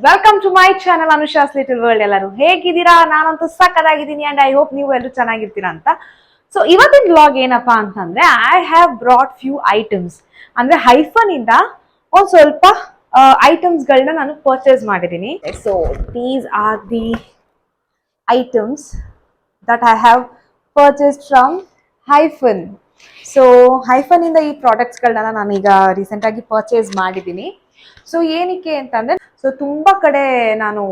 Welcome to my channel Anusha's little world. ಎಲ್ಲರೂ ಹೇಗಿದ್ದೀರಾ? ನಾನಂತೂ ಸಕ್ಕತ್ತಾಗಿದ್ದೀನಿ ಅಂಡ್ ಐ ಹೋಪ್ ನೀವು ಎಲ್ಲರೂ ಚೆನ್ನಾಗಿರ್ತೀರಾ ಅಂತ. ಸೊ ಇವತ್ತಿನ ಬ್ಲಾಗ್ ಏನಪ್ಪಾ ಅಂತಂದ್ರೆ I have brought few items. ಅಂದ್ರೆ ಹೈಫನ್ ಇಂದ ಒಂದ್ ಸ್ವಲ್ಪ ಐಟಮ್ಸ್ ಗಳನ್ನ ನಾನು ಪರ್ಚೇಸ್ ಮಾಡಿದ್ದೀನಿ. So these are the items that I have purchased from hyphen. So hyphen ಇಂದ ಈ ಪ್ರಾಡಕ್ಟ್ಸ್ ಗಳನ್ನ ನಾನೀಗ ರೀಸೆಂಟ್ ಆಗಿ ಪರ್ಚೇಸ್ ಮಾಡಿದ್ದೀನಿ. ಸೊ ಏನಕ್ಕೆ ಅಂತಂದ್ರೆ, ಸೊ ತುಂಬಾ ಕಡೆ ನಾನು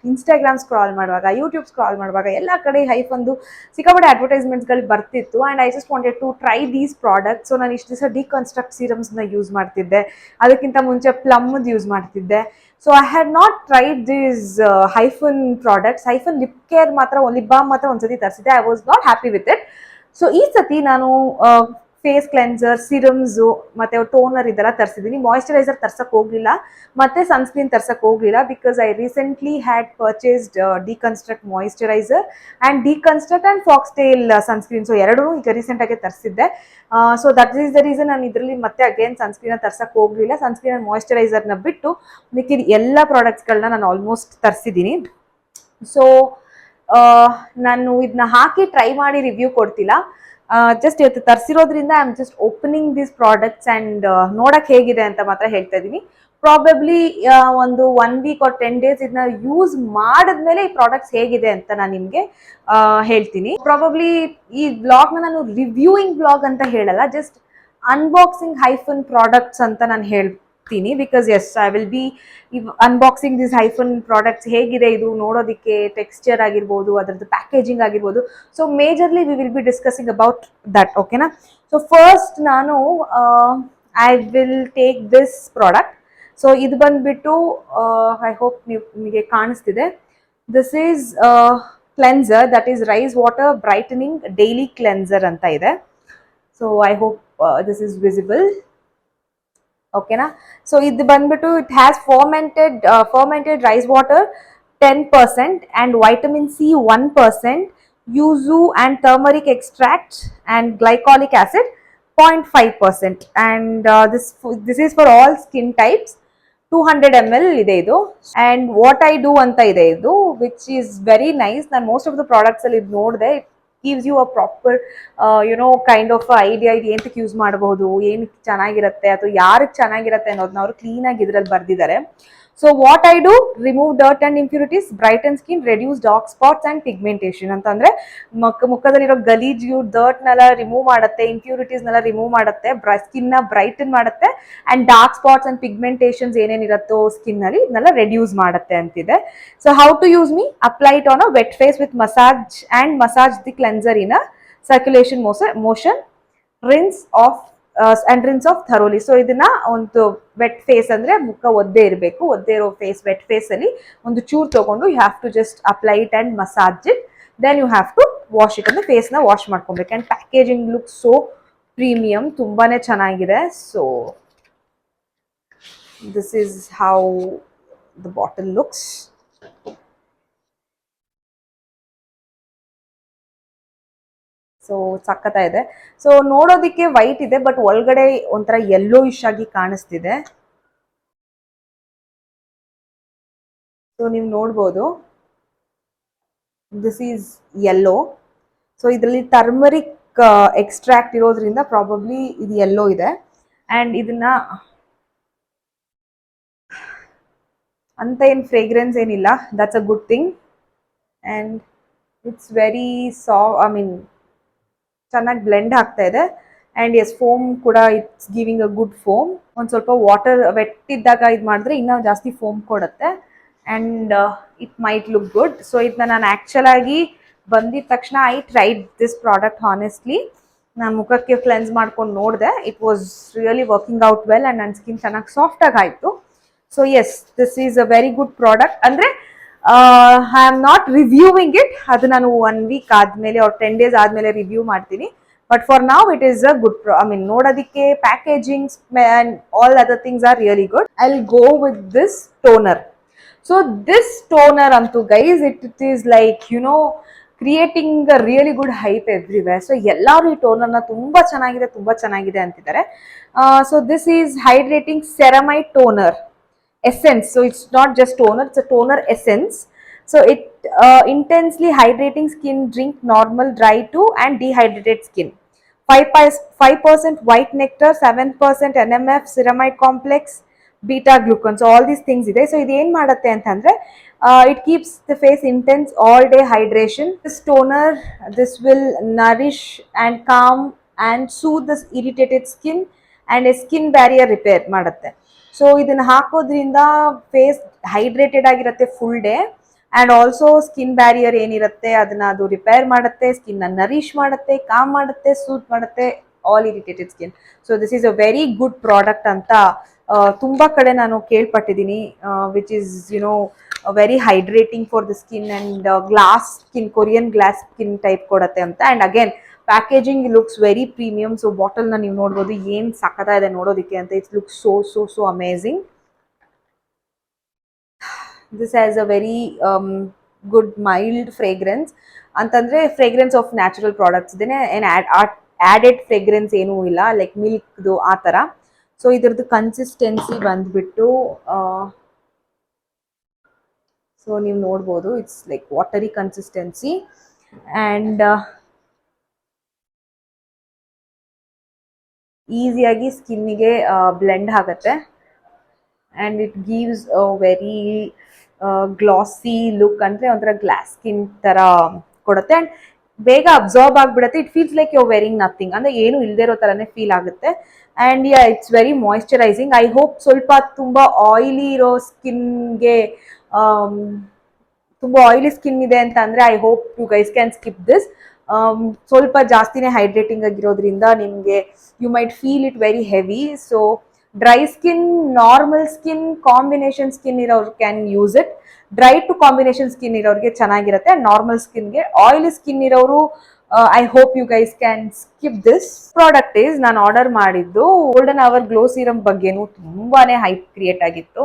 ಇನ್ಸ್ಟಾಗ್ರಾಮ್ ಸ್ಕ್ರಾಲ್ ಮಾಡುವಾಗ, ಯೂಟ್ಯೂಬ್ ಸ್ಕ್ರಾಲ್ ಮಾಡುವಾಗ ಎಲ್ಲ ಕಡೆ ಹೈಫಂದು ಸಿಕ್ಕಾಪಟ್ಟೆ ಅಡ್ವರ್ಟೈಸ್ಮೆಂಟ್ಸ್ಗಳು ಬರ್ತಿತ್ತು and I just wanted to try these product. So ನಾನು ಇಷ್ಟು ದಿವಸ ಡಿಕನ್ಸ್ಟ್ರಕ್ಟ್ ಸೀರಮ್ಸ್ನ ಯೂಸ್ ಮಾಡ್ತಿದ್ದೆ, ಅದಕ್ಕಿಂತ ಮುಂಚೆ ಪ್ಲಮ್ದು ಯೂಸ್ ಮಾಡ್ತಿದ್ದೆ. So I had not tried these Hyphen products. Hyphen lip care ಮಾತ್ರ, ಲಿಪ್ ಬಾಮ್ ಮಾತ್ರ ಒಂದ್ಸತಿ ತರಿಸಿದ್ದೆ. I was not happy with it. So ಈ ಸತಿ ನಾನು ಫೇಸ್ ಕ್ಲೆನ್ಸರ್, ಸಿರಮ್ಸು ಮತ್ತೆ ಟೋನರ್ ಇದೆಲ್ಲ ತರಿಸಿದ್ದೀನಿ. ಮಾಯಿಶ್ಚರೈಸರ್ ತರ್ಸಕ್ ಹೋಗ್ಲಿಲ್ಲ, ಮತ್ತೆ ಸನ್ಸ್ಕ್ರೀನ್ ತರ್ಸಕ್ ಹೋಗ್ಲಿಲ್ಲ, because I recently had purchased deconstruct moisturiser and deconstruct and foxtail sunscreen. So ಎರಡೂ ಈಗ ರೀಸೆಂಟ್ ಆಗಿ ತರಿಸಿದ್ದೆ. So that is the reason ನಾನು ಇದರಲ್ಲಿ ಮತ್ತೆ ಅಗೇನ್ ಸನ್ಸ್ಕ್ರೀನ್ ತರ್ಸಕ್ ಹೋಗ್ಲಿಲ್ಲ. ಸನ್ಸ್ಕ್ರೀನ್ ಅಂಡ್ ಮಾಯಿಶ್ಚರೈಸರ್ನ ಬಿಟ್ಟು ಮಿಕ್ಕಿದ ಎಲ್ಲ ಪ್ರಾಡಕ್ಟ್ಸ್ಗಳನ್ನ ನಾನು ಆಲ್ಮೋಸ್ಟ್ ತರಿಸಿದ್ದೀನಿ. ಸೊ ನಾನು ಇದನ್ನ ಹಾಕಿ ಟ್ರೈ ಮಾಡಿ ರಿವ್ಯೂ ಕೊಡ್ತಿಲ್ಲ. ಜಸ್ಟ್ ಇವತ್ತು ತರಿಸಿರೋದ್ರಿಂದ I am just opening these products and ನೋಡಕ್ ಹೇಗಿದೆ ಅಂತ ಮಾತ್ರ ಹೇಳ್ತಾ ಇದ್ದೀನಿ. ಪ್ರಾಬಬ್ಲಿ ಒಂದು 1 ವೀಕ್ ಆರ್ 10 ಡೇಸ್ ಇದನ್ನ ಯೂಸ್ ಮಾಡಿದ್ಮೇಲೆ ಈ ಪ್ರಾಡಕ್ಟ್ಸ್ ಹೇಗಿದೆ ಅಂತ ನಾನು ನಿಮ್ಗೆ ಹೇಳ್ತೀನಿ. ಪ್ರಾಬಬ್ಲಿ ಈ ಬ್ಲಾಗ್ನ ನಾನು ರಿವ್ಯೂಯಿಂಗ್ ಬ್ಲಾಗ್ ಅಂತ ಹೇಳಲ್ಲ, ಜಸ್ಟ್ ಅನ್ಬಾಕ್ಸಿಂಗ್ ಹೈಫನ್ ಪ್ರಾಡಕ್ಟ್ಸ್ ಅಂತ ನಾನು ಹೇಳ್ತೀನಿ. Because yes, I will be unboxing this Hyphen products. ಹೇಗಿದೆ ಇದು ನೋಡೋದಕ್ಕೆ, ಟೆಕ್ಸ್ಚರ್ ಆಗಿರ್ಬೋದು, ಅದರದ್ದು ಪ್ಯಾಕೇಜಿಂಗ್ ಆಗಿರ್ಬೋದು. So majorly we will be discussing about that. ಓಕೆನಾ? ಸೊ ಫಸ್ಟ್ ನಾನು I will take this product. So ಇದು ಬಂದ್ಬಿಟ್ಟು ಐ ಹೋಪ್ ನಿಮಗೆ ಕಾಣಿಸ್ತಿದೆ. This is cleanser, that is rice water brightening daily cleanser ಅಂತ ಇದೆ. So I hope this is visible. ಓಕೆನಾ? So ಇದು ಬಂದ್ಬಿಟ್ಟು it has fermented rice water 10% and vitamin C 1%, yuzu and turmeric extract and glycolic acid 0.5%, and this is for all skin types. 200 ml ಇದೆ ಇದು. and what I do ಅಂತ ಇದೆ ಇದು, which is very nice. ನಾನು most of the products ಅಲ್ಲಿ ಇದು ನೋಡಿದೆ. gives you a proper kind of idea ಇದು ಏನಕ್ಕೆ ಯೂಸ್ ಮಾಡಬಹುದು, ಏನಕ್ಕೆ ಚೆನ್ನಾಗಿರುತ್ತೆ ಅಥವಾ ಯಾರಿಗೆ ಚೆನ್ನಾಗಿರುತ್ತೆ ಅನ್ನೋದನ್ನ ಅವರು ಕ್ಲೀನ್ ಆಗಿ ಇದರಲ್ಲಿ ಬರ್ದಿದ್ದಾರೆ. So what I do, remove dirt and impurities, brighten skin, reduce dark spots and pigmentation. ಅಂತಂದ್ರೆ ಮುಖದಲ್ಲಿರೋ ಗಲೀಜು, ಡರ್ಟ್ ನೆಲ್ಲ ರಿಮೂವ್ ಮಾಡುತ್ತೆ, ಇಂಪ್ಯೂರಿಟೀಸ್ ನೆಲ್ಲ ರಿಮೂವ್ ಮಾಡುತ್ತೆ, ಸ್ಕಿನ್ ನ ಬ್ರೈಟನ್ ಮಾಡುತ್ತೆ and dark spots and pigmentations ಏನೇನಿರುತ್ತೋ ಸ್ಕಿನ್ ನಲ್ಲಿ ಇದನ್ನೆಲ್ಲ ರೆಡ್ಯೂಸ್ ಮಾಡುತ್ತೆ ಅಂತಿದೆ. So how to use me, apply it on a wet face with massage the cleanser in a circulation motion, rinse off thoroughly. So ಇದನ್ನ ಒಂದು vet face ಅಂದ್ರೆ ಮುಖ ಒದ್ದೆ ಇರಬೇಕು, ಒದ್ದೆ ಇರೋ ಫೇಸ್, ವೆಟ್ ಫೇಸ್ ಅಲ್ಲಿ ಒಂದು ಚೂರ್ ತಗೊಂಡು you have to just apply it and massage it, then you have to wash it. ಅಂದ್ರೆ ಫೇಸ್ ನ ವಾಶ್ ಮಾಡ್ಕೊಬೇಕು. And packaging look so premium, ತುಂಬಾನೇ ಚೆನ್ನಾಗಿದೆ. So this is how the bottle looks. So ಸಖತ್ತ ಇದೆ. ಸೊ ನೋಡೋದಿಕ್ಕೆ white ಇದೆ, but ಒಳಗಡೆ ಒಂಥರ ಯೆಲ್ಲೋಯಿಶ್ ಆಗಿ ಕಾಣಿಸ್ತಿದೆ. ಸೊ ನೀವು ನೋಡ್ಬೋದು, ದಿಸ್ ಈಸ್ ಯೆಲ್ಲೋ. ಸೊ ಇದರಲ್ಲಿ ಟರ್ಮರಿಕ್ ಎಕ್ಸ್ಟ್ರಾಕ್ಟ್ ಇರೋದ್ರಿಂದ ಪ್ರಾಬಬ್ಲಿ ಇದು ಯೆಲ್ಲೋ ಇದೆ. ಅಂಡ್ ಇದನ್ನ ಅಂತ ಏನು ಫ್ರೇಗ್ರೆನ್ಸ್ ಏನಿಲ್ಲ, that's a good thing. And it's very ಚೆನ್ನಾಗಿ ಬ್ಲೆಂಡ್ ಆಗ್ತಾ ಇದೆ. ಅಂಡ್ ಎಸ್, ಫೋಮ್ ಕೂಡ it's giving a good foam. ಒಂದು ಸ್ವಲ್ಪ ವಾಟರ್ ವೆಟ್ ಇದ್ದಾಗ ಇದು ಮಾಡಿದ್ರೆ ಇನ್ನೂ ಜಾಸ್ತಿ ಫೋಮ್ ಕೊಡುತ್ತೆ and it might look good. So ಇದನ್ನ ನಾನು ಆ್ಯಕ್ಚುಲ್ ಆಗಿ ಬಂದಿದ ತಕ್ಷಣ I tried this product honestly. ನಾನು ಮುಖಕ್ಕೆ ಕ್ಲೆನ್ಸ್ ಮಾಡ್ಕೊಂಡು ನೋಡಿದೆ, it was really working out well and ನನ್ನ ಸ್ಕಿನ್ ಚೆನ್ನಾಗಿ ಸಾಫ್ಟಾಗಿ ಆಯಿತು. So yes, this is a very good product. ಅಂದರೆ I am not reviewing it, ಅದು ನಾನು 1 ವೀಕ್ ಆದ್ಮೇಲೆ ಆರ್ 10 ಡೇಸ್ ಆದ್ಮೇಲೆ ರಿವ್ಯೂ ಮಾಡ್ತೀನಿ. But for now it is a good ನೋಡೋದಕ್ಕೆ packaging and all other things are really good. I will go with this toner. So this toner ಅಂತೂ guys, it is like creating a really good hype everywhere. So ಎಲ್ಲರೂ ಈ ಟೋನರ್ನ ತುಂಬಾ ಚೆನ್ನಾಗಿದೆ ಅಂತಿದ್ದಾರೆ. So this is hydrating ceramide toner. essence. So it's not just toner, it's a toner essence. So it intensely hydrating skin, drink normal, dry to and dehydrated skin. 5% white nectar, 7% NMF, ceramide complex, beta glucan. So all these things ಇದೆ. So ಇದು ಏನು ಮಾಡುತ್ತೆ ಅಂತಂದ್ರೆ it keeps the face intense all day hydration. This toner, this will nourish and calm and soothe the irritated skin and a skin barrier repair ಮಾಡುತ್ತೆ. So ಇದನ್ನ ಹಾಕೋದ್ರಿಂದ face hydrated ಆಗಿರುತ್ತೆ full day and also skin barrier ಏನಿರುತ್ತೆ ಅದನ್ನ ಅದು repair ಮಾಡುತ್ತೆ, skin nourish ಮಾಡುತ್ತೆ, com ಮಾಡುತ್ತೆ, ಸೂತ್ ಮಾಡುತ್ತೆ all irritated skin. So this is a very good product ಅಂತ ತುಂಬಾ ಕಡೆ ನಾನು ಕೇಳ್ಪಟ್ಟಿದ್ದೀನಿ, which is you know very hydrating for the skin and glass skin, Korean glass skin type ಕೊಡುತ್ತೆ ಅಂತ. And again packaging looks very premium. So ಬಾಟಲ್ನ ನೀವು ನೋಡ್ಬೋದು ಏನು ಸಖತ ಇದೆ ನೋಡೋದಕ್ಕೆ ಅಂತ. It's look so so so amazing. This has a very good mild fragrance ಅಂತಂದ್ರೆ ಫ್ರೇಗ್ರೆನ್ಸ್ ಆಫ್ ನ್ಯಾಚುರಲ್ ಪ್ರಾಡಕ್ಟ್ಸ್ ಇದೇನೆ, ಏನು ಆ್ಯಡೆಡ್ ಫ್ರೇಗ್ರೆನ್ಸ್ ಏನೂ ಇಲ್ಲ, ಲೈಕ್ ಮಿಲ್ಕ್ದು ಆ ಥರ. ಸೊ ಇದ್ರದ್ದು ಕನ್ಸಿಸ್ಟೆನ್ಸಿ ಬಂದ್ಬಿಟ್ಟು ಸೊ ನೀವು ನೋಡ್ಬೋದು it's like watery consistency and ಈಸಿಯಾಗಿ ಸ್ಕಿನ್ನಿಗೆ ಬ್ಲೆಂಡ್ ಆಗುತ್ತೆ and it gives a very glossy look, ಅಂದರೆ ಒಂಥರ ಗ್ಲಾಸ್ ಸ್ಕಿನ್ ಥರ ಕೊಡುತ್ತೆ ಆ್ಯಂಡ್ ಬೇಗ ಅಬ್ಸಾರ್ಬ್ ಆಗಿಬಿಡುತ್ತೆ. It feels like you wearing nothing, ಅಂದರೆ ಏನು ಇಲ್ಲದೆ ಇರೋ ಥರನೇ ಫೀಲ್ ಆಗುತ್ತೆ. And yeah it's very moisturising. I hope ಸ್ವಲ್ಪ ತುಂಬ ಆಯಿಲಿ ಇರೋ ಸ್ಕಿನ್ಗೆ, ತುಂಬ ಆಯಿಲಿ ಸ್ಕಿನ್ ಇದೆ ಅಂತ ಅಂದರೆ I hope you guys can skip this. ಸ್ವಲ್ಪ ಜಾಸ್ತಿನೇ ಹೈಡ್ರೇಟಿಂಗ್ ಆಗಿರೋದ್ರಿಂದ ನಿಮಗೆ you might feel it very heavy. So dry skin, normal skin, combination skin ಇರೋರು can use it. Dry to combination skin ಇರೋರಿಗೆ ಚೆನ್ನಾಗಿರುತ್ತೆ. ನಾರ್ಮಲ್ ಸ್ಕಿನ್ಗೆ, ಆಯಿಲಿ ಸ್ಕಿನ್ ಇರೋರು I hope you guys can skip this product. Is ನಾನು order ಮಾಡಿದ್ದು golden hour glow serum ಬಗ್ಗೆನೂ ತುಂಬಾನೇ hype create ಆಗಿತ್ತು.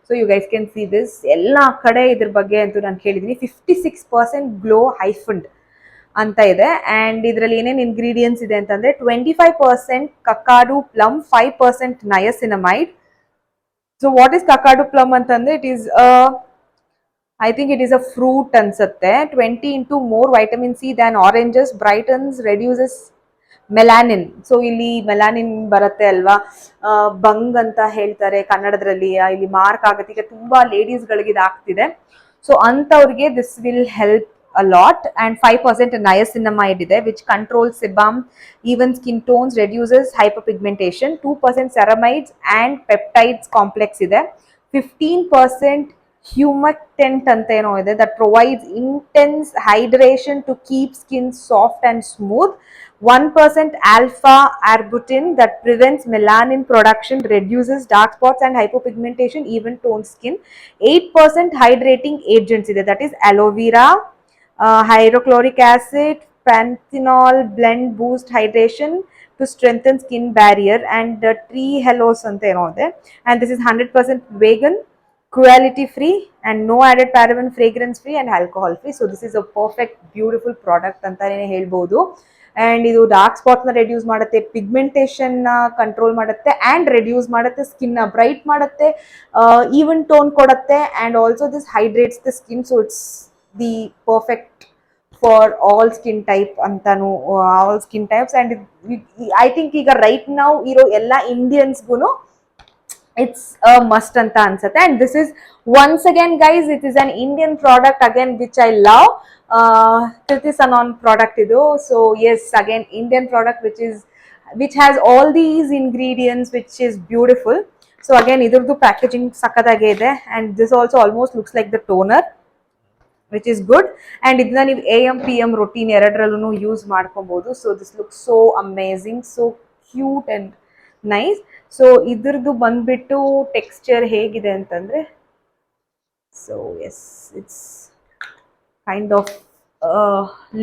So you guys can see this. ಎಲ್ಲ ಕಡೆ ಇದ್ರ ಬಗ್ಗೆ ಅಂತೂ ನಾನು ಕೇಳಿದ್ದೀನಿ. 56% ಗ್ಲೋ ಹೈಫಂಡ್ ಅಂತ ಇದೆ. ಆ್ಯಂಡ್ ಇದರಲ್ಲಿ ಏನೇನು ಇಂಗ್ರೀಡಿಯೆಂಟ್ಸ್ ಇದೆ ಅಂತಂದರೆ 25% Kakadu plum, 5% niacinamide. So what is Kakadu plum ಅಂತಂದರೆ it is I think it is a fruit ಅನ್ಸುತ್ತೆ. 20 into more vitamin C than oranges, brightens, reduces melanin. So ಇಲ್ಲಿ ಮೆಲಾನಿನ್ ಬರುತ್ತೆ ಅಲ್ವಾ, ಬಂಗ್ ಅಂತ ಹೇಳ್ತಾರೆ ಕನ್ನಡದಲ್ಲಿ. ಇಲ್ಲಿ ಮಾರ್ಕ್ ಆಗುತ್ತೆ. ಈಗ ತುಂಬಾ ಲೇಡೀಸ್ಗಳಿಗೆ ಇದಾಗ್ತಿದೆ. ಸೊ ಅಂಥವ್ರಿಗೆ this will help a lot. And 5% niacinamide ಇದೆ, which controls sebum, even skin tones, reduces hyperpigmentation. 2% ceramides and peptides complex ಇದೆ. 15% humectant ಅಂತ ಏನೋ ಇದೆ, that provides intense hydration to keep skin soft and smooth. 1% alpha arbutin that prevents melanin production, reduces dark spots and hypopigmentation, even toned skin. 8% hydrating agents ಇದೆ, that is aloe vera, hydrochloric acid, panthenol blend boost hydration to strengthen skin barrier, and tree hellos ante eno ide. And this is 100% vegan, cruelty free, and no added paraben, fragrance free and alcohol free. So this is a perfect beautiful product antane helbodu. And ಇದು dark ಸ್ಪಾಟ್ನ reduce ಮಾಡುತ್ತೆ, ಪಿಗ್ಮೆಂಟೇಷನ್ನ control ಮಾಡುತ್ತೆ and reduce ಮಾಡುತ್ತೆ, ಸ್ಕಿನ್ನ bright ಮಾಡುತ್ತೆ, even tone ಕೊಡುತ್ತೆ, and also this hydrates the skin. So it's the perfect for all skin type ಅಂತಾನು, all skin types. And I think ಈಗ ರೈಟ್ ನೌ ಇರೋ ಎಲ್ಲ ಇಂಡಿಯನ್ಸ್ಗೂ it's a must anta ansate. And this is once again guys, it is an Indian product again which I love. Kriti Sanon product idu. So yes, again Indian product which has all these ingredients, which is beautiful. So again idurdu packaging sakadage ide, and this also almost looks like the toner, which is good. And idna ನೀವು AM PM routine ಎರಡರಲ್ಲೂ use ಮಾಡ್ಕೊಬಹುದು. So this looks so amazing, so cute and nice. So ಇದ್ರದ್ದು ಬಂದ್ಬಿಟ್ಟು texture ಹೇಗಿದೆ ಅಂತಂದರೆ, so yes it's kind of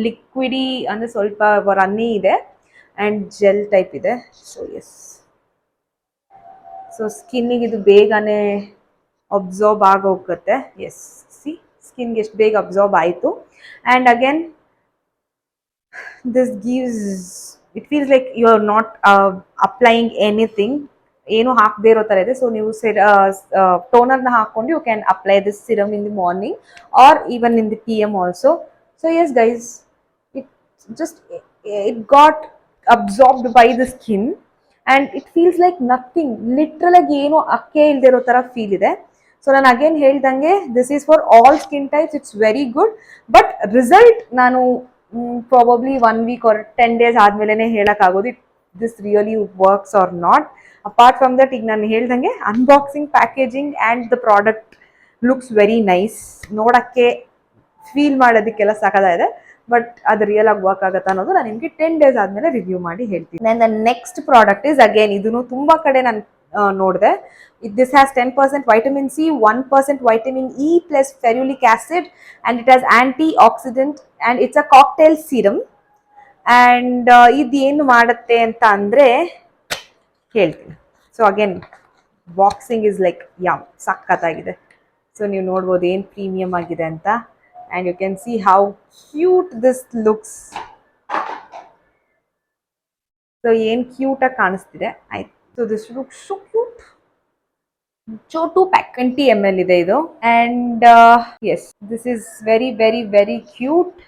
liquidy, ಅಂದರೆ ಸ್ವಲ್ಪ runny ಇದೆ ಆ್ಯಂಡ್ ಜೆಲ್ ಟೈಪ್ ಇದೆ. ಸೊ ಎಸ್, ಸೊ ಸ್ಕಿನ್ನಿಗೆ ಇದು ಬೇಗನೆ ಅಬ್ಸಾರ್ಬ್ ಆಗೋಗುತ್ತೆ. ಎಸ್, ಸಿ ಸ್ಕಿನ್ಗೆ ಎಷ್ಟು ಬೇಗ ಅಬ್ಸಾರ್ಬ್ ಆಯಿತು. And again this gives, it feels like you are not applying anything. ಏನು ಹಾಕದೇ ಇರೋ ಥರ ಇದೆ. ಸೊ ನೀವು ಟೋನರ್ನ ಹಾಕೊಂಡು you can apply this serum in the morning or even in the PM also. So yes guys, it just it got absorbed by the skin and it feels like nothing. Literal ಆಗಿ ಏನು ಅಕ್ಕೆ ಇಲ್ದೇ ಇರೋ ತರ feel ಇದೆ. So ನಾನು again ಹೇಳ್ದಂಗೆ this is for all skin types, it's very good. But result ನಾನು probably 1 week or 10 days ಆದ್ಮೇಲೆ ಹೇಳಕ್ಕಾಗೋದು this really works or not. Apart from that, ಈಗ ನಾನು ಹೇಳ್ದಂಗೆ unboxing, packaging and the product looks very nice. ನೋಡೋಕ್ಕೆ feel ಮಾಡೋದಕ್ಕೆಲ್ಲ ಸಾಕಾಗಿದೆ. But ಅದು ರಿಯಲ್ ಆಗಿ ವರ್ಕ್ ಆಗುತ್ತಾ ಅನ್ನೋದು ನಾನು ನಿಮಗೆ 10 days ಆದಮೇಲೆ ರಿವ್ಯೂ ಮಾಡಿ ಹೇಳ್ತೀನಿ. The next product is again, ಇದನ್ನು ತುಂಬ ಕಡೆ ನಾನು ನೋಡಿದೆ. This has 10% vitamin C, 1% vitamin E plus ferulic acid, and it has antioxidant, and it's a cocktail serum. And ಇದು ಏನು ಮಾಡುತ್ತೆ ಅಂತ ಅಂದರೆ ಹೇಳ್ತೀನಿ. So again boxing is like yam ಸಖತ್ತಾಗಿದೆ. ಸೊ ನೀವು ನೋಡ್ಬೋದು ಏನು ಪ್ರೀಮಿಯಮ್ ಆಗಿದೆ ಅಂತ. And you can see how cute this looks. So ಏನು ಕ್ಯೂಟ್ ಆಗಿ ಕಾಣಿಸ್ತಿದೆ. ಆಯ್ತು. So this looks so cute. So 2 pack 20 ml ಇದೆ ಇದು. And yes, this is very very very cute.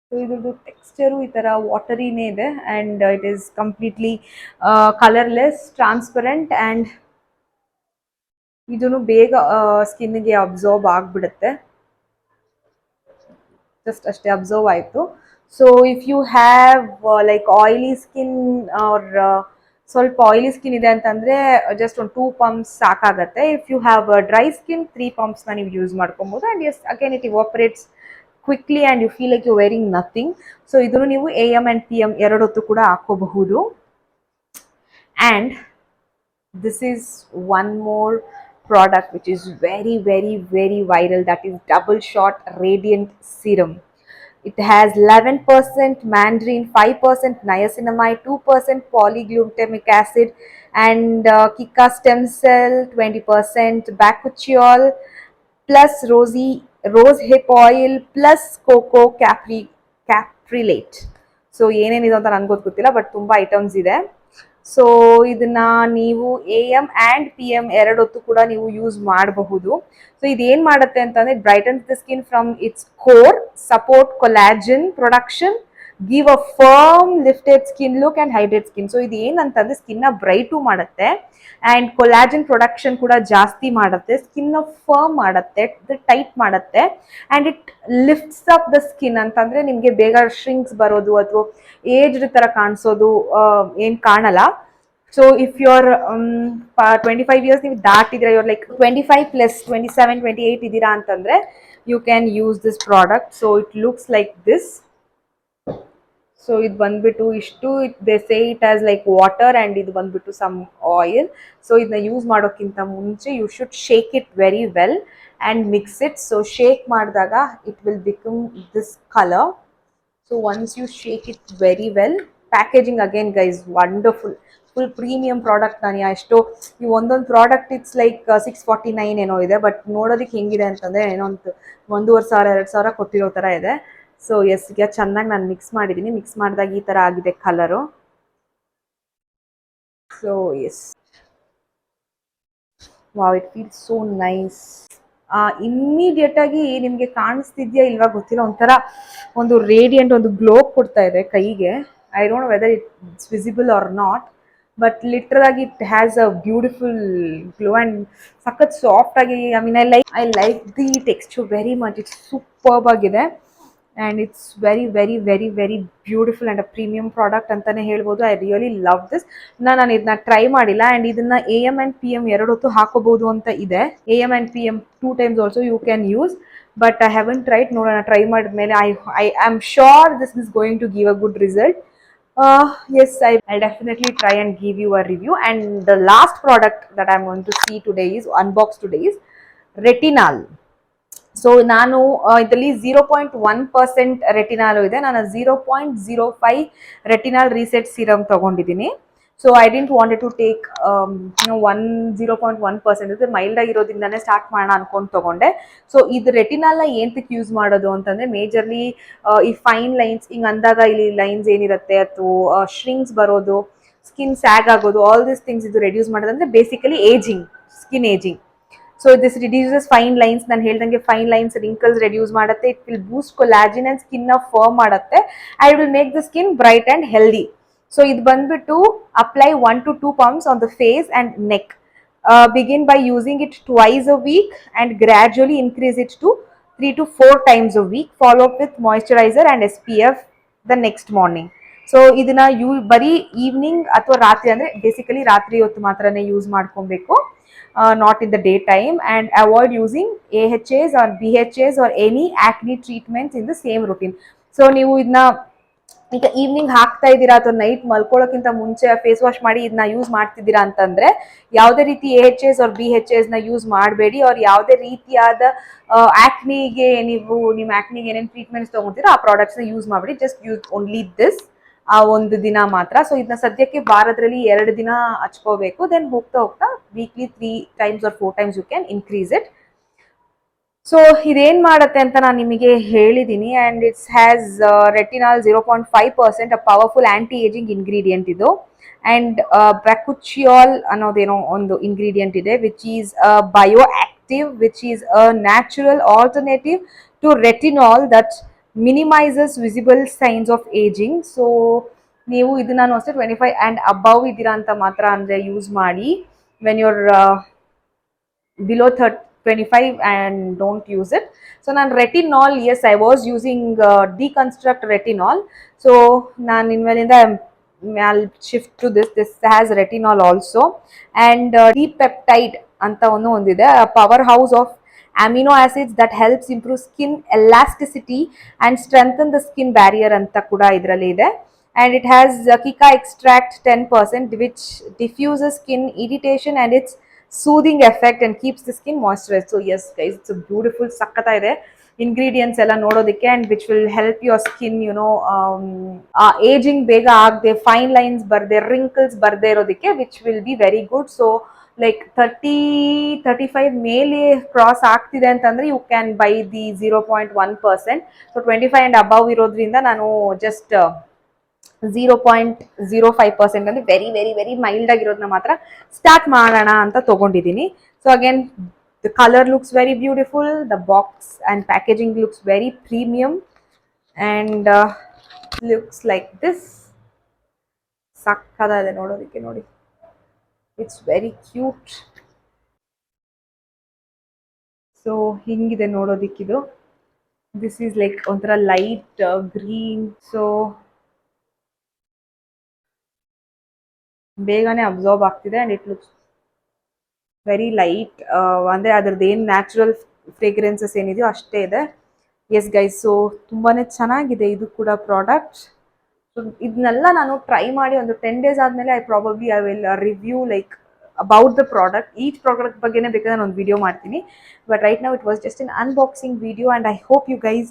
So ಇದ್ರದ್ದು ಟೆಕ್ಸ್ಚರು ಈ ಥರ ವಾಟರಿನೇ ಇದೆ. And it is completely colourless, transparent, and ಇದನ್ನು ಬೇಗ ಸ್ಕಿನ್ಗೆ ಅಬ್ಸರ್ವ್ ಆಗಿಬಿಡುತ್ತೆ. ಜಸ್ಟ್ ಅಷ್ಟೇ ಅಬ್ಸರ್ವ್ ಆಯಿತು. So if you have like oily skin or ಸ್ವಲ್ಪ ಆಯಿಲಿ ಸ್ಕಿನ್ ಇದೆ ಅಂತಂದರೆ ಜಸ್ಟ್ ಒಂದು 2 pumps ಸಾಕಾಗತ್ತೆ. If you have dry skin 3 pumpsನ ನೀವು ಯೂಸ್ ಮಾಡ್ಕೊಬೋದು. And yes again it evaporates quickly and you feel like you wearing nothing. So ಇದನ್ನು ನೀವು AM and PM 2 ಹೊತ್ತು ಕೂಡ ಹಾಕೋಬಹುದು. And this is one more product which is very very very viral, that is Double Shot Radiant Serum. It has 11% mandarin, 5% niacinamide, 2% polyglutamic acid, and kika stem cell, 20% bakuchiol, plus rose hip oil, plus coco caprylate. So ಏನೇನಿದೆ ಅಂತ ನನಗೆ ಗೊತ್ತಿಲ್ಲ, but ತುಂಬ items ಇದೆ. So ಇದನ್ನ ನೀವು AM and PM 2 ಹೊತ್ತು ಕೂಡ ನೀವು ಯೂಸ್ ಮಾಡಬಹುದು. ಸೊ ಇದೇನು ಮಾಡುತ್ತೆ ಅಂತಂದರೆ brightens the skin from its core, support collagen production, give a firm lifted skin look and hydrate skin. So ಇದು ಏನಂತಂದರೆ ಸ್ಕಿನ್ನ ಬ್ರೈಟು ಮಾಡುತ್ತೆ ಆ್ಯಂಡ್ ಕೊಲಾಜನ್ ಪ್ರೊಡಕ್ಷನ್ ಕೂಡ ಜಾಸ್ತಿ ಮಾಡುತ್ತೆ, ಸ್ಕಿನ್ನ ಫರ್ಮ್ ಮಾಡುತ್ತೆ, ಟೈಟ್ ಮಾಡುತ್ತೆ, and it lifts up the skin. ಅಂತಂದರೆ ನಿಮಗೆ ಬೇಗ ಶ್ರಿಂಕ್ಸ್ ಬರೋದು ಅಥವಾ ಏಜ್ಡ್ ಥರ ಕಾಣಿಸೋದು ಏನು ಕಾಣಲ್ಲ. ಸೊ ಇಫ್ ಯುವರ್ 25 years ನೀವು ದಾಟಿದ್ರೆ, ಯುವರ್ ಲೈಕ್ 25 + 27 28 ಇದ್ದೀರಾ ಅಂತಂದರೆ you can use this product. So it looks like this. So ಇದು ಬಂದ್ಬಿಟ್ಟು ಇಷ್ಟು, they say it as like water and ಇದು ಬಂದ್ಬಿಟ್ಟು ಸಮ್ ಆಯಿಲ್. ಸೊ ಇದನ್ನ ಯೂಸ್ ಮಾಡೋಕ್ಕಿಂತ ಮುಂಚೆ you should shake it very well and mix it. So shake ಮಾಡಿದಾಗ it will become this colour. So once you shake it very well, packaging again guys wonderful, full premium product. ನಾನು ಎಷ್ಟೋ ಈ ಒಂದೊಂದು product it's like 649 ಏನೋ ಇದೆ, but ನೋಡೋದಕ್ಕೆ ಹೆಂಗಿದೆ ಅಂತಂದರೆ ಏನೋ ಒಂದು 1,500 2,000 ಕೊಟ್ಟಿರೋ ಥರ ಇದೆ. ಸೊ ಎಸ್, ಈಗ ಚೆನ್ನಾಗಿ ನಾನು ಮಿಕ್ಸ್ ಮಾಡಿದ್ದೀನಿ. ಮಿಕ್ಸ್ ಮಾಡಿದಾಗ ಈ ಥರ ಆಗಿದೆ colour. So yes, wow, it feels so nice. Immediate ಆಗಿ ನಿಮಗೆ ಕಾಣಿಸ್ತಿದ್ಯಾ ಇಲ್ವಾ ಗೊತ್ತಿಲ್ಲ, ಒಂಥರ ಒಂದು ರೇಡಿಯಂಟ್, ಒಂದು ಗ್ಲೋ ಕೊಡ್ತಾ ಇದೆ ಕೈಗೆ. I don't know whether it's visible or not, but literal ಆಗಿ it has a beautiful glow and ಸಖತ್ ಸಾಫ್ಟ್ ಆಗಿ. I like the texture very much. It's superb ಆಗಿದೆ and it's very very very very beautiful and a premium product ಅಂತಲೇ ಹೇಳ್ಬೋದು. I really love this. ನಾನು ಇದನ್ನ try ಮಾಡಿಲ್ಲ and ಇದನ್ನು AM and PM 2 ಹೊತ್ತು ಹಾಕೋಬಹುದು ಅಂತ ಇದೆ. AM and PM 2 times also you can use, but I haven't tried. ನೋಡೋಣ, ಟ್ರೈ ಮಾಡಿದ್ಮೇಲೆ I am sure this is going to give a good result. Yes, I'll definitely try and give you a review. And the last product that I'm going to see today is unbox today is Retinol. So ನಾನು ಇದರಲ್ಲಿ 0.1% retinol ಇದೆ. ನಾನು 0.05 retinol reset serum ತೊಗೊಂಡಿದ್ದೀನಿ. So I didn't wanted to take 0.1% ಇದೆ, mild ಆಗಿರೋದ್ರಿಂದನೇ start ಮಾಡೋಣ ಅನ್ಕೊಂಡು ತೊಗೊಂಡೆ. So ಇದು ರೆಟಿನಾಲ್ನ ಏನಕ್ಕೆ ಯೂಸ್ ಮಾಡೋದು ಅಂತಂದರೆ ಮೇಜರ್ಲಿ ಈ ಫೈನ್ ಲೈನ್ಸ್ ಹಿಂಗೆ ಅಂದಾಗ ಇಲ್ಲಿ ಲೈನ್ಸ್ ಏನಿರುತ್ತೆ ಅಥವಾ ಶ್ರಿಂಕ್ಸ್ ಬರೋದು, ಸ್ಕಿನ್ ಸ್ಯಾಗ್ ಆಗೋದು, ಆಲ್ ದಿಸ್ ಥಿಂಗ್ಸ್ ಇದು ರೆಡ್ಯೂಸ್ ಮಾಡೋದಂದ್ರೆ basically ageing, skin ageing. So this reduces fine lines, ನಾನು ಹೇಳ್ದಂಗೆ ಫೈನ್ ಲೈನ್ಸ್, ರಿಂಕಲ್ಸ್ ರೆಡ್ಯೂಸ್ ಮಾಡುತ್ತೆ. It will Boost collagen and skin ನ ಫರ್ಮ್ ಮಾಡುತ್ತೆ. I will make the skin bright and healthy. So ಇದು ಬಂದ್ಬಿಟ್ಟು apply 1 to 2 pumps on the face and neck. Begin by using it twice a week and gradually increase it to 3 to 4 times a week. Follow up with moisturizer and SPF the next morning. So ಇದನ್ನ ಬರೀ evening ಅಥವಾ ರಾತ್ರಿ, ಅಂದ್ರೆ basically ರಾತ್ರಿ ಹೊತ್ತು ಮಾತ್ರನೇ use ಮಾಡ್ಕೊಬೇಕು, not in the day time. And avoid using AHAs or BHAs or any acne treatments in the same routine. So ನೀವು ಇದನ್ನ ಈಗ ಈವ್ನಿಂಗ್ ಹಾಕ್ತಾ ಇದ್ದೀರಾ ಅಥವಾ ನೈಟ್ ಮಲ್ಕೊಳ್ಳೋಕ್ಕಿಂತ ಮುಂಚೆ ಫೇಸ್ ವಾಶ್ ಮಾಡಿ ಇದನ್ನ ಯೂಸ್ ಮಾಡ್ತಿದ್ದೀರಾ ಅಂತಂದ್ರೆ ಯಾವುದೇ ರೀತಿ AHAs or BHAs ನ ಯೂಸ್ ಮಾಡಬೇಡಿ. ಅವ್ರು ಯಾವುದೇ ರೀತಿಯಾದ ಆಕ್ನಿಗೆ ನೀವು ನಿಮ್ಮ ಆಕ್ನಿಗೆ ಏನೇನು ಟ್ರೀಟ್ಮೆಂಟ್ಸ್ ತಗೊಂತೀರೋ ಆ ಪ್ರಾಡಕ್ಟ್ಸ್ ನ ಯೂಸ್ ಮಾಡಬೇಡಿ. ಜಸ್ಟ್ ಯೂಸ್ ಓನ್ಲಿ ದಿಸ್ ಆ ಒಂದು ದಿನ ಮಾತ್ರ. ಸೊ ಇದನ್ನ ಸದ್ಯಕ್ಕೆ ವಾರದಲ್ಲಿ 2 ದಿನ ಹಚ್ಕೋಬೇಕು. ದೆನ್ ಹೋಗ್ತಾ ಹೋಗ್ತಾ weekly 3 times or 4 times you can increase it. So ಇದೇನ್ ಮಾಡುತ್ತೆ ಅಂತ ನಾನು ನಿಮಗೆ ಹೇಳಿದ್ದೀನಿ. And it's has retinol 0.5%, a powerful anti ageing ingredient ಇದು. ಅಂಡ್ ಬ್ಯಾಕುಚಿಯಾಲ್ ಅನ್ನೋದೇನೋ ಒಂದು ಇಂಗ್ರೀಡಿಯೆಂಟ್ ಇದೆ, which is bio active, which is a natural alternative to retinol that minimises visible signs of ageing. So ನೀವು ಇದನ್ನ ಅಷ್ಟೇ 25 and above ಇದ್ದೀರಾ ಅಂತ ಮಾತ್ರ ಅಂದ್ರೆ ಯೂಸ್ ಮಾಡಿ. When your below 25 and don't use it. So nan retinol, yes, I was using deconstruct retinol. So nan invalinda I'll shift to this has retinol also. And deep peptide anta ondide, a powerhouse of amino acids that helps improve skin elasticity and strengthen the skin barrier anta kuda idralli ide. And it has kika extract 10%, which diffuses skin irritation and its soothing effect and keeps the skin moisturized. So yes guys, it's a beautiful sakkata ide ingredients ella nododikke, and which will help your skin, you know, aging bega agde, fine lines barde, wrinkles barde irodike, which will be very good. So like 30-35 ಮೇಲೆ cross ಆಗ್ತಿದೆ ಅಂತಂದ್ರೆ you can buy the 0.1%. So 25 and above ಇರೋದ್ರಿಂದ ನಾನು just 0.05% ಅಂದ್ರೆ very very very mild ಆಗಿರೋದನ್ನ ಮಾತ್ರ start ಮಾಡೋಣ ಅಂತ ತಗೊಂಡಿದ್ದೀನಿ. So again the colour looks very beautiful, the box and packaging looks very premium and looks like this. ಸಕ್ಕದಾಗಿದೆ ನೋಡೋದಕ್ಕೆ, ನೋಡಿ, ಇಟ್ಸ್ ವೆರಿ ಕ್ಯೂಟ್. ಸೊ ಹಿಂಗಿದೆ ನೋಡೋದಿಕ್ಕಿದು. ದಿಸ್ ಈಸ್ ಲೈಕ್ ಒಂಥರ ಲೈಟ್ ಗ್ರೀನ್. ಸೊ ಬೇಗನೆ ಅಬ್ಸಾರ್ಬ್ ಆಗ್ತಿದೆ and it looks very light. ಅಂದರೆ ಅದ್ರದ್ದು ಏನು ನ್ಯಾಚುರಲ್ ಫ್ರೇಗ್ರೆನ್ಸಸ್ ಏನಿದೆಯೋ ಅಷ್ಟೇ ಇದೆ. ಎಸ್ ಗೈಸ್, ಸೊ ತುಂಬಾ ಚೆನ್ನಾಗಿದೆ ಇದು ಕೂಡ ಪ್ರಾಡಕ್ಟ್. ಸೊ ಇದನ್ನೆಲ್ಲ ನಾನು ಟ್ರೈ ಮಾಡಿ ಒಂದು 10 days ಆದಮೇಲೆ I will review like about the product. Each product ಬಗ್ಗೆನೇ ಬೇಕಾದ್ರೆ ನಾನು ಒಂದು ವಿಡಿಯೋ ಮಾಡ್ತೀನಿ. But right now it was just an unboxing video and I hope you guys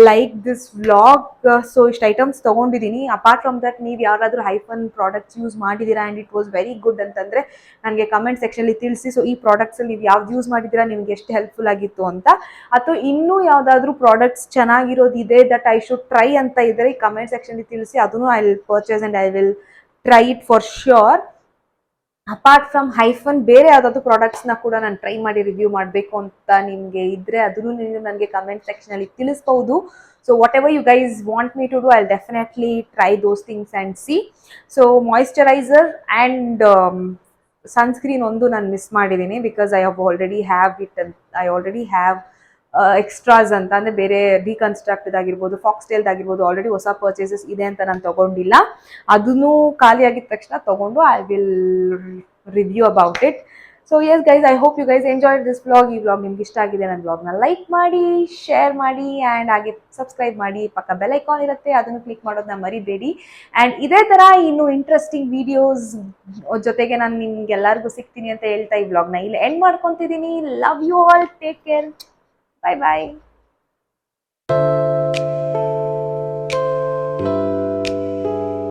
like this vlog. So ಇಷ್ಟು ಐಟಮ್ಸ್ ತೊಗೊಂಡಿದ್ದೀನಿ. ಅಪಾರ್ಟ್ ಫ್ರಮ್ ದಟ್ ನೀವು ಯಾರಾದರೂ Hyphen products use ಮಾಡಿದ್ದೀರಾ and it was very good ಅಂತಂದರೆ ನನಗೆ comment ಸೆಕ್ಷನಲ್ಲಿ ತಿಳಿಸಿ. So ಈ ಪ್ರಾಡಕ್ಟ್ಸಲ್ಲಿ ನೀವು ಯಾವ್ದು ಯೂಸ್ ಮಾಡಿದ್ದೀರಾ, ನಿಮ್ಗೆ ಎಷ್ಟು ಹೆಲ್ಪ್ಫುಲ್ ಆಗಿತ್ತು ಅಂತ, ಅಥವಾ ಇನ್ನೂ ಯಾವುದಾದ್ರೂ ಪ್ರಾಡಕ್ಟ್ಸ್ ಚೆನ್ನಾಗಿರೋದಿದೆ ದಟ್ ಐ ಶುಡ್ ಟ್ರೈ ಅಂತ ಇದ್ದರೆ ಈ ಕಮೆಂಟ್ ಸೆಕ್ಷನಲ್ಲಿ ತಿಳಿಸಿ. ಅದನ್ನು I will purchase and I will try it for sure. Apart from Hyphen ಬೇರೆ ಯಾವುದಾದ್ರು ಪ್ರಾಡಕ್ಟ್ಸ್ನ ಕೂಡ ನಾನು ಟ್ರೈ ಮಾಡಿ ರಿವ್ಯೂ ಮಾಡಬೇಕು ಅಂತ ನಿಮಗೆ ಇದ್ದರೆ ಅದನ್ನು ನೀವು ನನಗೆ ಕಮೆಂಟ್ ಸೆಕ್ಷನಲ್ಲಿ ತಿಳಿಸ್ಬೋದು. So whatever you guys want me to do, I will definitely try those things and see. So moisturiser and sunscreen ಒಂದು ನಾನು ಮಿಸ್ ಮಾಡಿದ್ದೀನಿ, because I already have extras ಅಂತ, ಅಂದರೆ ಬೇರೆ ಡಿಕನ್ಸ್ಟ್ರಕ್ಟ್ ಆಗಿರ್ಬೋದು, ಫಾಕ್ಸ್ಟೇಲ್ದಾಗಿರ್ಬೋದು ಆಲ್ರೆಡಿ ಹೊಸ ಪರ್ಚೇಸಸ್ ಇದೆ ಅಂತ ನಾನು ತೊಗೊಂಡಿಲ್ಲ. ಅದನ್ನು ಖಾಲಿ ಆಗಿದ ತಕ್ಷಣ ತೊಗೊಂಡು I will review about it. So yes guys, I hope you guys enjoyed this vlog. ಈ ವ್ಲಾಗ್ ನಿಮ್ಗೆ ಇಷ್ಟ ಆಗಿದೆ, ನನ್ನ ವ್ಲಾಗ್ನ ಲೈಕ್ ಮಾಡಿ, ಶೇರ್ ಮಾಡಿ ಆ್ಯಂಡ್ ಹಾಗೆ ಸಬ್ಸ್ಕ್ರೈಬ್ ಮಾಡಿ. ಪಕ್ಕ ಬೆಲ್ ಐಕಾನ್ ಇರುತ್ತೆ, ಅದನ್ನು ಕ್ಲಿಕ್ ಮಾಡೋದನ್ನ ಮರಿಬೇಡಿ. ಆ್ಯಂಡ್ ಇದೇ ಥರ ಇನ್ನು ಇಂಟ್ರೆಸ್ಟಿಂಗ್ ವಿಡಿಯೋಸ್ ಜೊತೆಗೆ ನಾನು ನಿಮ್ಗೆಲ್ಲರಿಗೂ ಸಿಗ್ತೀನಿ ಅಂತ ಹೇಳ್ತಾ ಈ ವ್ಲಾಗ್ನ ಇಲ್ಲಿ ಎಂಡ್ ಮಾಡ್ಕೊತಿದ್ದೀನಿ. Love you all, take care, bye bye.